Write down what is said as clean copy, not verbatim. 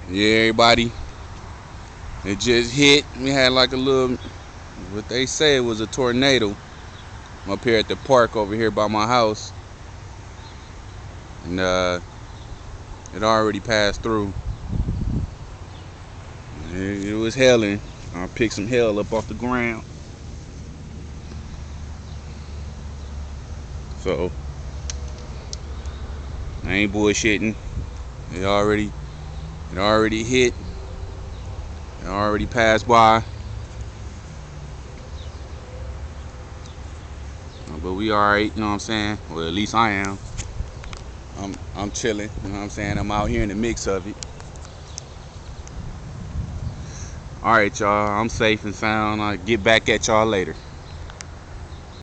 Yeah, everybody. It just hit. We had like a little, what they say was a tornado up here at the park over here by my house. And it already passed through. It was hailing. I picked some hail up off the ground. So, I ain't bullshitting. It already hit. It already passed by. But we alright, you know what I'm saying? Well, at least I am. I'm chilling, you know what I'm saying? I'm out here in the mix of it. Alright, y'all. I'm safe and sound. I'll get back at y'all later.